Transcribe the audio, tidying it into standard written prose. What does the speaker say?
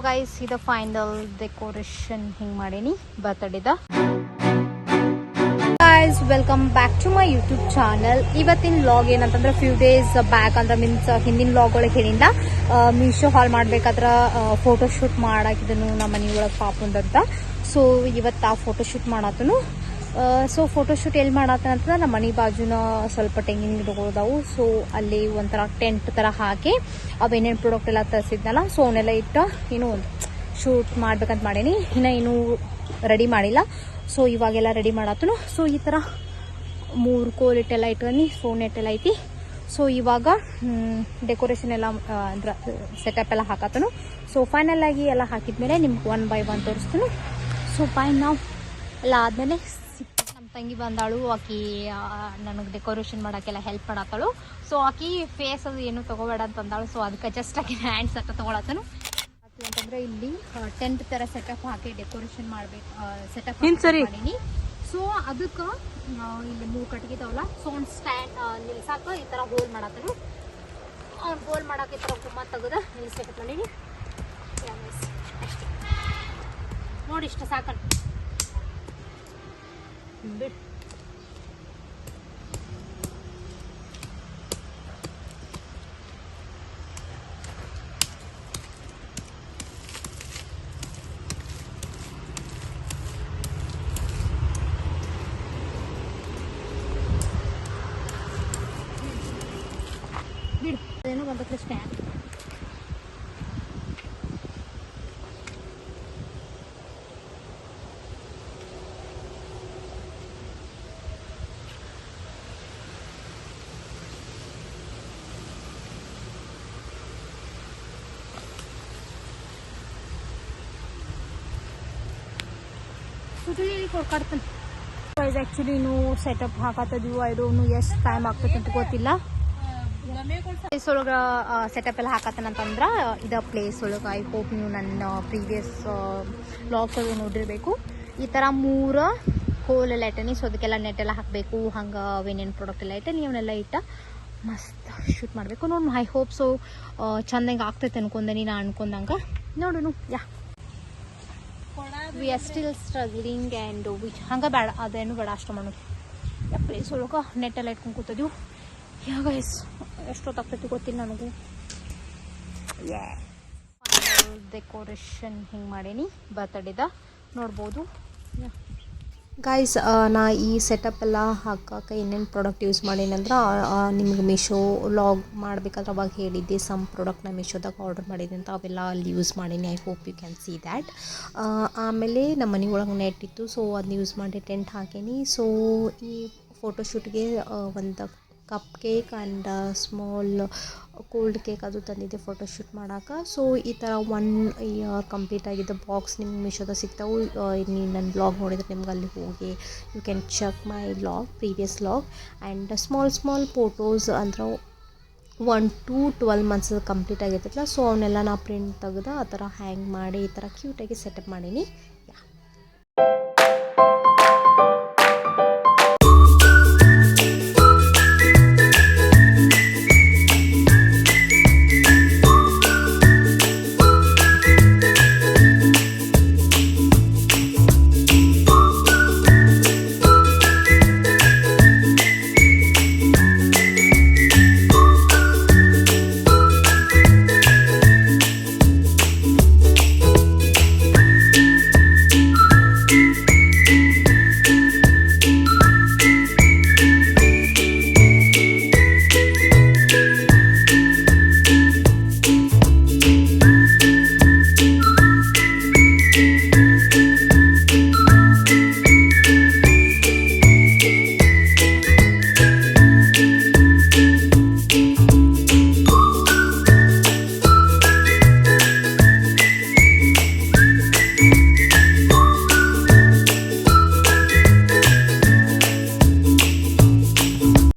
Guys ಇದು final decoration ಹಿಂಗೆ ಮಾಡೀನಿ ಬರ್ತ್ಡೇದ. Guys welcome back to my YouTube channel. ಇವತ್ತಿನ ವ್ಲಾಗ್ ಏನಂತಂದ್ರೆ ಫ್ಯೂ ಡೇಸ್ ಬ್ಯಾಕ್ ಅಂದ್ರೆ ಮೀನ್ಸ್ ಹಿಂದಿನ ವ್ಲಾಗ್ ಒಳಗೆ ಹೇಳಿಂದ ಮೀಶೋ ಹಾಲ್ ಮಾಡ್ಬೇಕಾದ್ರೆ ಫೋಟೋಶೂಟ್ ಮಾಡಾಕಿದನು ನಮ್ಮ ಮನೆಯೊಳಗೆ ಪಾಪುಂದಂತ. ಸೊ ಇವತ್ತು ಆ ಫೋಟೋಶೂಟ್ ಮಾಡತ್ತನು. ಸೊ ಫೋಟೋಶೂಟ್ ಎಲ್ಲಿ ಮಾಡತ್ತಂತಂದ್ರೆ ನಮ್ಮ ಮನೆ ಬಾಜುನ ಸ್ವಲ್ಪ ತೆಂಗಿನ ಗಿಡಗಳದಾವು. ಸೊ ಅಲ್ಲಿ ಒಂಥರ ಟೆಂಟ್ ಥರ ಹಾಕಿ ಅವೇನೇನು ಪ್ರಾಡಕ್ಟ್ ಎಲ್ಲ ತರಿಸಿದ್ನಲ್ಲ ಸೊ ಅವನ್ನೆಲ್ಲ ಇಟ್ಟು ಇನ್ನೂ ಒಂದು ಶೂಟ್ ಮಾಡ್ಬೇಕಂತ ಮಾಡೀನಿ. ಇನ್ನು ಇನ್ನೂ ರೆಡಿ ಮಾಡಿಲ್ಲ. ಸೊ ಇವಾಗೆಲ್ಲ ರೆಡಿ ಮಾಡತ್ತನು. ಸೊ ಈ ಥರ 3 ಕೋಲ್ ಇಟ್ಟೆಲ್ಲ ಇಟ್ಕೊಂಡು ಸೊ ನೆಟ್ಟೆಲ್ಲ ಐತಿ. ಸೊ ಇವಾಗ ಡೆಕೋರೇಷನ್ ಎಲ್ಲ ಅಂದ್ರೆ ಸೆಟಪ್ ಎಲ್ಲ ಹಾಕತ್ತನು. ಸೊ ಫೈನಲ್ ಆಗಿ ಎಲ್ಲ ಹಾಕಿದ್ಮೇಲೆ ನಿಮ್ಗೆ 1 by 1 ತೋರಿಸ್ತಾನು. ಸೊ ಫೈನ್ ನಾವು ಎಲ್ಲ ಆದಮೇಲೆ ನಮ್ಮ ತಂಗಿ ಬಂದಾಳು. ಆಕಿ ನನಗೆ ಡೆಕೋರೇಷನ್ ಮಾಡೋಕ್ಕೆಲ್ಲ ಹೆಲ್ಪ್ ಮಾಡತ್ತಾಳು. ಸೊ ಆಕಿ ಫೇಸ್ ಅದು ಏನು ತೊಗೋಬೇಡ ಅಂತಂದಾಳು. ಸೊ ಅದಕ್ಕೆ ಜಸ್ಟ್ ಆಕಿ ಹ್ಯಾಂಡ್ಸ್ ಅಟ್ಟ ತೊಗೊಳತ್ತನು ಅಂತಂದ್ರೆ ಇಲ್ಲಿ ಟೆಂಟ್ ಥರ ಸೆಟಪ್ ಹಾಕಿ ಡೆಕೋರೇಷನ್ ಮಾಡ್ಬೇಕು ಸೆಟಪ್ ಮಾಡೀನಿ. ಸೊ ಅದಕ್ಕೆ ಇಲ್ಲಿ 3 ಕಟ್ಟಿಗೆ ಇದಾವಲ್ಲ. ಸೊ ಒಂದು ಸ್ಟ್ಯಾಂಡ್ ನಿಲ್ಸಾಕ ಈ ಥರ ಹೋಲ್ ಮಾಡತ್ತನು. ಅವ್ನು ಹೋಲ್ ಮಾಡಕ್ಕೆ ಈ ಥರ ಗುಮ್ಮ ತೆಗೆದು ನಿಲ್ಸಕ್ಕೆ ಮಾಡೀನಿ. ನೋಡಿ ಇಷ್ಟ ಸಾಕನ್ ಬಿಟ್ಟು ಬಿಡು ಏನೋ ಬಂದಕ್ಕೆ ಸ್ಟ್ಯಾಂಡ್. ಕೊಡ್ತಾನೆ ಗೈಸ್. ಆ್ಯಕ್ಚುಲಿ ಇನ್ನೂ ಸೆಟಪ್ ಹಾಕತ್ತದೀವಿ. ಐ ಡೋಂಟ್ ನೋ ಎಷ್ಟು ಟೈಮ್ ಆಗ್ತದೆ ಅಂತ ಗೊತ್ತಿಲ್ಲ. ಪ್ಲೇಸ್ ಒಳಗೆ ಸೆಟಪ್ ಎಲ್ಲ ಹಾಕತ್ತನಂತಂದ್ರೆ ಇದ ಪ್ಲೇಸ್ ಒಳಗೆ ಐ ಹೋಪ್ ನೀವು ನನ್ನ ಪ್ರೀವಿಯಸ್ ವ್ಲಾಗ್ಸ್ ಒಳಗೆ ನೋಡಿರಬೇಕು. ಈ ಥರ 3 ಹೋಲ್ ಎಲ್ಲ ಇಟ್ಟನಿ. ಸೊ ಅದಕ್ಕೆಲ್ಲ ನೆಟ್ ಎಲ್ಲ ಹಾಕಬೇಕು. ಹಂಗೆ ಅವೇನೇನು ಪ್ರಾಡಕ್ಟ್ ಎಲ್ಲ ಇಟ್ಟನಿ ಅವನ್ನೆಲ್ಲ ಇಟ್ಟ ಮಸ್ತ್ ಶೂಟ್ ಮಾಡಬೇಕು. ನೋಡಿ ಐ ಹೋಪ್ ಸೊ ಚಂದಂಗೆ ಆಗ್ತೈತೆ ಅನ್ಕೊಂಡೇನಿ ನಾ ಅನ್ಕೊಂಡಂಗೆ. ನೋಡೋಣ yeah we are still struggling and ಹಂಗೆ ಬೇಡ ಅದೇನು ಬೇಡ ಅಷ್ಟು ಮಾಡೋದು. ಪ್ಲೇಸ್ ಒಳಗೆ ನೆಟ್ ಎಲ್ಲ ಇಟ್ಕೊಂಡು ಕೂತದೀವಿ. ಯಾಗ ಎಷ್ಟೊತ್ತಾಗ್ತೈತಿ ಗೊತ್ತಿಲ್ಲ ನನಗೂ. ಡೆಕೋರೇಷನ್ ಹಿಂಗೆ ಮಾಡೀನಿ ಬರ್ತ್ಡೇದ ನೋಡ್ಬೋದು ಗೈಸ್. ನಾ ಈ ಸೆಟಪ್ ಎಲ್ಲ ಹಾಕಕ್ಕೆ ಏನೇನು ಪ್ರಾಡಕ್ಟ್ ಯೂಸ್ ಮಾಡೀನಂದ್ರೆ ನಿಮ್ಗೆ ಮೀಶೋ ಲಾಗ್ ಮಾಡಬೇಕಾದ್ರೆ ಅವಾಗ ಹೇಳಿದ್ದೆ ಸಮ್ ಪ್ರಾಡಕ್ಟ್ನ ಮೀಶೋದಾಗ ಆರ್ಡರ್ ಮಾಡಿದ್ದೆ ಅಂತ ಅವೆಲ್ಲ ಅಲ್ಲಿ ಯೂಸ್ ಮಾಡೀನಿ. I hope you can see that. ಆಮೇಲೆ ನಮ್ಮ ಮನೆ ಒಳಗೆ ನೆಟ್ ಇತ್ತು. ಸೊ ಅದನ್ನ ಯೂಸ್ ಮಾಡಿ ಟೆಂಟ್ ಹಾಕೀನಿ. ಸೊ ಈ ಫೋಟೋಶೂಟ್ಗೆ ಒಂದು cup cake and small cold cake ಅದು ತಂದಿದ್ದೆ ಫೋಟೋಶೂಟ್ ಮಾಡೋಕೆ. ಸೊ ಈ ಥರ 1 ಇಯರ್ ಕಂಪ್ಲೀಟ್ ಆಗಿದ್ದ ಬಾಕ್ಸ್ ನಿಮ್ಗೆ ಮೀಶೋದಾಗ ಸಿಗ್ತಾವೆ. ನೀವು ನನ್ನ ಬ್ಲಾಗ್ ನೋಡಿದ್ರೆ ನಿಮ್ಗೆ ಅಲ್ಲಿ ಹೋಗಿ you can check my vlog previous vlog and small photos ಅಂದ್ರೆ 1 to 12 months ಕಂಪ್ಲೀಟ್ ಆಗಿರ್ತೈತಲ್ಲ. ಸೊ ಅವನ್ನೆಲ್ಲ ನಾ ಪ್ರಿಂಟ್ ತೆಗೆದು ಆ ಥರ ಹ್ಯಾಂಗ್ ಮಾಡಿ ಈ ಥರ ಕ್ಯೂಟಾಗಿ ಸೆಟಪ್ ಮಾಡೀನಿ.